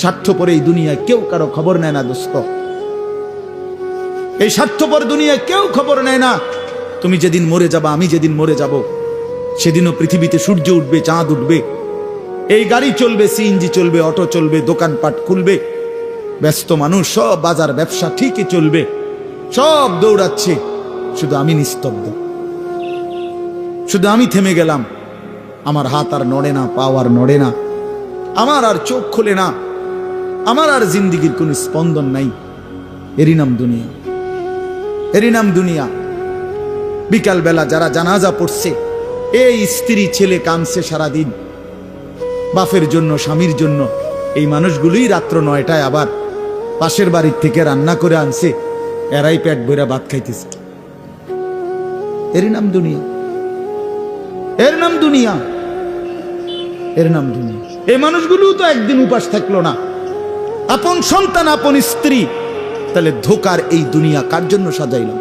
স্বার্থপর এই দুনিয়ায় কেউ কারো খবর নেয় না দোস্ত। এই স্বার্থপর দুনিয়ায় কেউ খবর নেয় না। তুমি যেদিন মরে যাবা, আমি যেদিন মরে যাব, সেদিনও পৃথিবীতে সূর্য উঠবে, চাঁদ উঠবে, এই গাড়ি চলবে, সিএনজি চলবে, অটো চলবে, দোকানপাট খুলবে, ব্যস্ত মানুষ সব বাজার ব্যবসা ঠিকই চলবে, সব দৌড়াচ্ছে, শুধু আমি নিস্তব্ধ, শুধু আমি থেমে গেলাম। আমার হাত আর নড়ে না, পা আর নড়ে না, আমার আর চোখ খোলে না, আমার আর জিন্দিগির কোনো স্পন্দন নাই। এরই নাম দুনিয়া, এরই নাম দুনিয়া। বিকালবেলা যারা জানাজা পড়ছে, এই স্ত্রী ছেলে কাঁদছে সারাদিন বাপের জন্য, স্বামীর জন্য। এই মানুষগুলোই রাত্র 9টায় আবার পাশের বাড়ির থেকে রান্না করে আনছে, এরাই পেট ভরে ভাত খাইতেছে। এরই নাম দুনিয়া, এর নাম দুনিয়া, এর নাম দুনিয়া। এই মানুষগুলো তো একদিন উপাস থাকলো না, আপন সন্তান, আপন স্ত্রী। তাহলে ধোকার এই দুনিয়া কার জন্য সাজাইলাম?